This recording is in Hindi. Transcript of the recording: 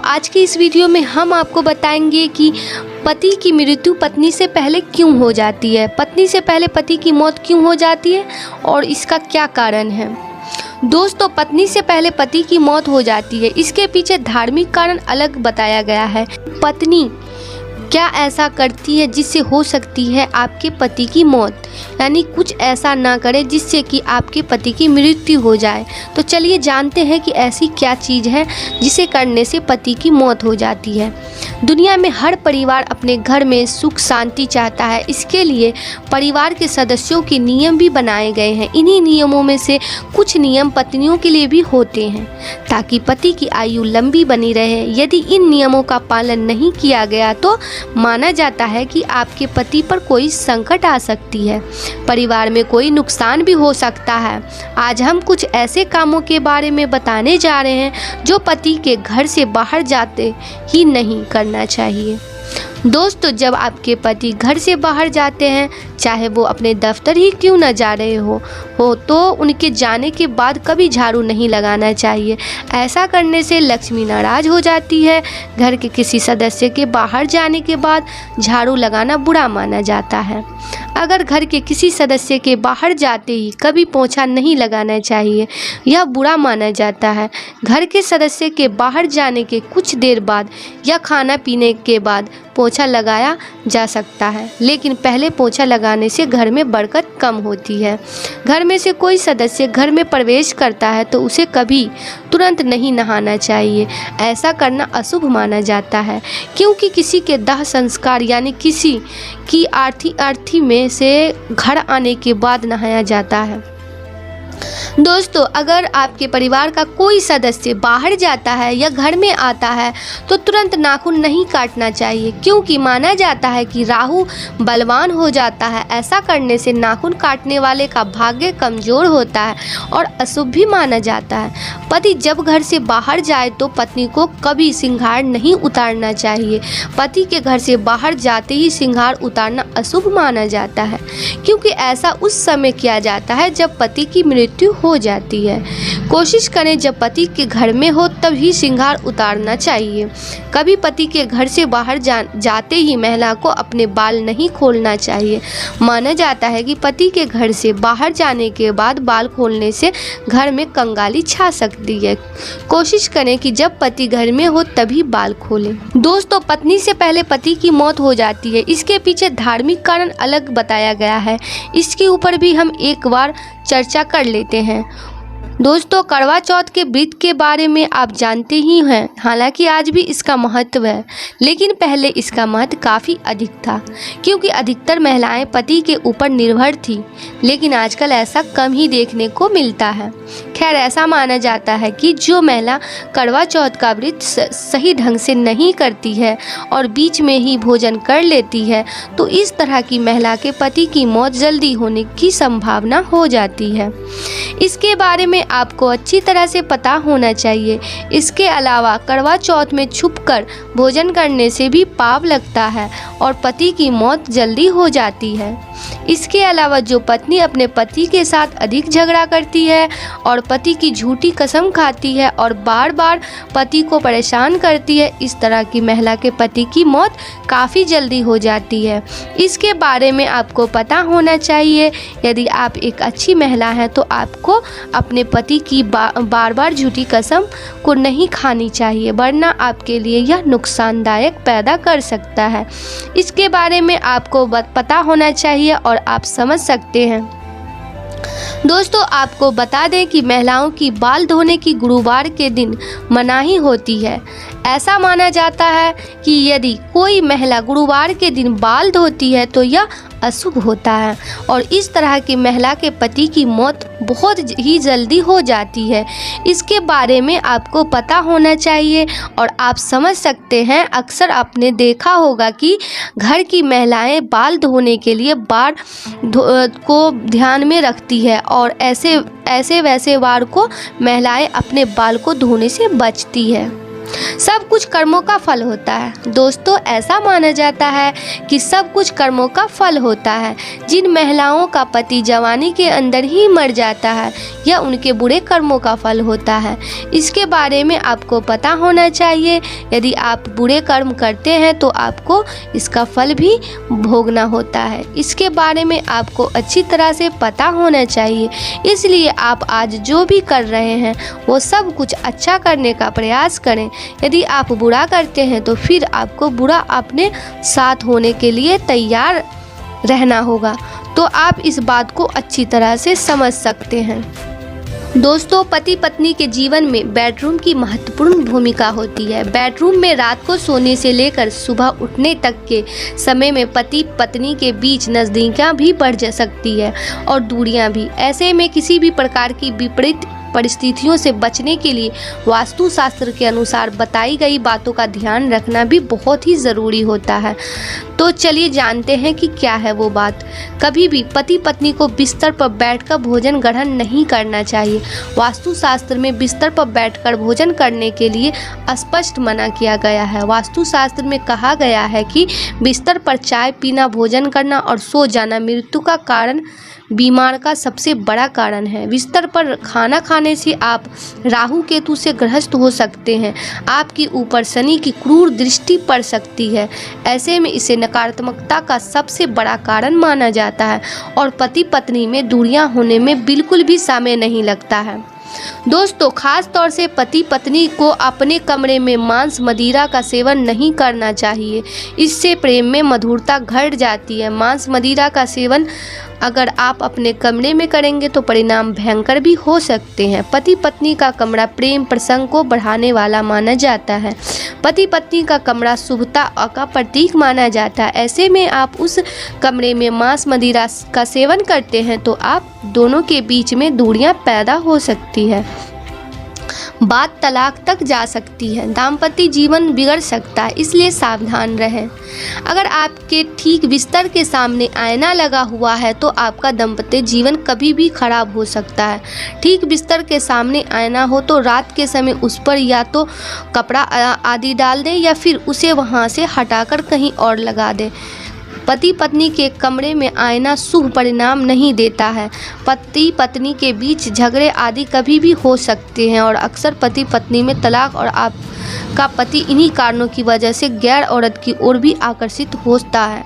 आज की इस वीडियो में हम आपको बताएंगे कि पति की मृत्यु पत्नी से पहले क्यों हो जाती है, पत्नी से पहले पति की मौत क्यों हो जाती है और इसका क्या कारण है। दोस्तों, पत्नी से पहले पति की मौत हो जाती है, इसके पीछे धार्मिक कारण अलग बताया गया है। पत्नी क्या ऐसा करती है जिससे हो सकती है आपके पति की मौत, यानी कुछ ऐसा ना करे जिससे कि आपके पति की मृत्यु हो जाए। तो चलिए जानते हैं कि ऐसी क्या चीज़ है जिसे करने से पति की मौत हो जाती है। दुनिया में हर परिवार अपने घर में सुख शांति चाहता है, इसके लिए परिवार के सदस्यों के नियम भी बनाए गए हैं। इन्हीं नियमों में से कुछ नियम पत्नियों के लिए भी होते हैं ताकि पति की आयु लंबी बनी रहे। यदि इन नियमों का पालन नहीं किया गया तो माना जाता है कि आपके पति पर कोई संकट आ सकती है, परिवार में कोई नुकसान भी हो सकता है। आज हम कुछ ऐसे कामों के बारे में बताने जा रहे हैं जो पति के घर से बाहर जाते ही नहीं करना चाहिए। दोस्तों, जब आपके पति घर से बाहर जाते हैं, चाहे वो अपने दफ्तर ही क्यों न जा रहे हो तो उनके जाने के बाद कभी झाड़ू नहीं लगाना चाहिए। ऐसा करने से लक्ष्मी नाराज हो जाती है। घर के किसी सदस्य के बाहर जाने के बाद झाड़ू लगाना बुरा माना जाता है। अगर घर के किसी सदस्य के बाहर जाते ही कभी पोंछा नहीं लगाना चाहिए, यह बुरा माना जाता है। घर के सदस्य के बाहर जाने के कुछ देर बाद या खाना पीने के बाद पोंछा लगाया जा सकता है, लेकिन पहले पोंछा लगाने से घर में बरकत कम होती है। घर में से कोई सदस्य घर में प्रवेश करता है तो उसे कभी तुरंत नहीं नहाना चाहिए। ऐसा करना अशुभ माना जाता है, क्योंकि किसी के दाह संस्कार यानी किसी की अर्थी में से घर आने के बाद नहाया जाता है। दोस्तों, अगर आपके परिवार का कोई सदस्य बाहर जाता है या घर में आता है तो तुरंत नाखून नहीं काटना चाहिए, क्योंकि माना जाता है कि राहु बलवान हो जाता है। ऐसा करने से नाखून काटने वाले का भाग्य कमजोर होता है और अशुभ भी माना जाता है। पति जब घर से बाहर जाए तो पत्नी को कभी सिंगार नहीं उतारना चाहिए। पति के घर से बाहर जाते ही सिंगार उतारना अशुभ माना जाता है, क्योंकि ऐसा उस समय किया जाता है जब पति की मृत्यु हो जाती है। कोशिश करें जब पति के घर में हो तभी श्रृंगार उतारना चाहिए। कभी पति के घर से बाहर जाते ही महिला को अपने बाल नहीं खोलना चाहिए। माना जाता है कि पति के घर से बाहर जाने के बाद बाल खोलने से घर में कंगाली छा सकती है। कोशिश करें कि जब पति घर में हो तभी बाल खोलें। दोस्तों, पत्नी से पहले पति की मौत हो जाती है, इसके पीछे धार्मिक कारण अलग बताया गया है। इसके ऊपर भी हम एक बार चर्चा कर लेते हैं। दोस्तों, करवा चौथ के व्रत के बारे में आप जानते ही हैं। हालांकि आज भी इसका महत्व है, लेकिन पहले इसका महत्व काफ़ी अधिक था, क्योंकि अधिकतर महिलाएं पति के ऊपर निर्भर थी, लेकिन आजकल ऐसा कम ही देखने को मिलता है। खैर, ऐसा माना जाता है कि जो महिला करवा चौथ का व्रत सही ढंग से नहीं करती है और बीच में ही भोजन कर लेती है तो इस तरह की महिला के पति की मौत जल्दी होने की संभावना हो जाती है। इसके बारे में आपको अच्छी तरह से पता होना चाहिए। इसके अलावा करवा चौथ में छुपकर भोजन करने से भी पाप लगता है और पति की मौत जल्दी हो जाती है। इसके अलावा जो पत्नी अपने पति के साथ अधिक झगड़ा करती है और पति की झूठी कसम खाती है और बार बार पति को परेशान करती है, इस तरह की महिला के पति की मौत काफ़ी जल्दी हो जाती है। इसके बारे में आपको पता होना चाहिए। यदि आप एक अच्छी महिला हैं तो आपको अपने पति की बार बार झूठी कसम को नहीं खानी चाहिए, वरना आपके लिए यह नुकसानदायक पैदा कर सकता है। इसके बारे में आपको पता होना चाहिए और आप समझ सकते हैं। दोस्तों, आपको बता दें कि महिलाओं की बाल धोने की गुरुवार के दिन मनाही होती है। ऐसा माना जाता है कि यदि कोई महिला गुरुवार के दिन बाल धोती है तो यह अशुभ होता है और इस तरह की महिला के पति की मौत बहुत ही जल्दी हो जाती है। इसके बारे में आपको पता होना चाहिए और आप समझ सकते हैं। अक्सर आपने देखा होगा कि घर की महिलाएं बाल धोने के लिए बार को ध्यान में रखती है और ऐसे वैसे बार को महिलाएं अपने बाल को धोने से बचती है। सब कुछ कर्मों का फल होता है। दोस्तों, ऐसा माना जाता है कि सब कुछ कर्मों का फल होता है। जिन महिलाओं का पति जवानी के अंदर ही मर जाता है, यह उनके बुरे कर्मों का फल होता है। इसके बारे में आपको पता होना चाहिए। यदि आप बुरे कर्म करते हैं तो आपको इसका फल भी भोगना होता है। इसके बारे में आपको अच्छी तरह से पता होना चाहिए। इसलिए आप आज जो भी कर रहे हैं वो सब कुछ अच्छा करने का प्रयास करें। यदि आप बुरा करते हैं तो फिर आपको बुरा अपने साथ होने के लिए तैयार रहना होगा। तो आप इस बात को अच्छी तरह से समझ सकते हैं। दोस्तों, पति पत्नी के जीवन में बेडरूम की महत्वपूर्ण भूमिका होती है। बेडरूम में रात को सोने से लेकर सुबह उठने तक के समय में पति पत्नी के बीच नज़दीकियाँ भी बढ़ जा सकती है और दूरियां भी। ऐसे में किसी भी प्रकार की विपरीत परिस्थितियों से बचने के लिए वास्तुशास्त्र के अनुसार बताई गई बातों का ध्यान रखना भी बहुत ही ज़रूरी होता है। तो चलिए जानते हैं कि क्या है वो बात। कभी भी पति पत्नी को बिस्तर पर बैठकर भोजन ग्रहण नहीं करना चाहिए। वास्तुशास्त्र में बिस्तर पर बैठकर भोजन करने के लिए स्पष्ट मना किया गया है। वास्तुशास्त्र में कहा गया है कि बिस्तर पर चाय पीना, भोजन करना और सो जाना मृत्यु का कारण, बीमार का सबसे बड़ा कारण है। बिस्तर पर खाना खाने से आप राहु केतु से ग्रस्त हो सकते हैं। आपके ऊपर शनि की क्रूर दृष्टि पड़ सकती है। ऐसे में इसे नकारात्मकता का सबसे बड़ा कारण माना जाता है और पति पत्नी में दूरियां होने में बिल्कुल भी समय नहीं लगता है। दोस्तों, खास तौर से पति पत्नी को अपने कमरे में मांस मदिरा का सेवन नहीं करना चाहिए। इससे प्रेम में मधुरता घट जाती है। मांस मदिरा का सेवन अगर आप अपने कमरे में करेंगे तो परिणाम भयंकर भी हो सकते हैं। पति पत्नी का कमरा प्रेम प्रसंग को बढ़ाने वाला माना जाता है। पति पत्नी का कमरा शुभता का प्रतीक माना जाता है। ऐसे में आप उस कमरे में मांस मदिरा का सेवन करते हैं तो आप दोनों के बीच में दूरियां पैदा हो सकती है। बात तलाक तक जा सकती है। दाम्पत्य जीवन बिगड़ सकता है, इसलिए सावधान रहें। अगर आपके ठीक बिस्तर के सामने आईना लगा हुआ है तो आपका दाम्पत्य जीवन कभी भी खराब हो सकता है। ठीक बिस्तर के सामने आईना हो तो रात के समय उस पर या तो कपड़ा आदि डाल दें या फिर उसे वहां से हटाकर कहीं और लगा दें। पति पत्नी के कमरे में आईना शुभ परिणाम नहीं देता है। पति पत्नी के बीच झगड़े आदि कभी भी हो सकते हैं और अक्सर पति पत्नी में तलाक और आपका पति इन्हीं कारणों की वजह से गैर औरत की ओर भी आकर्षित होता है।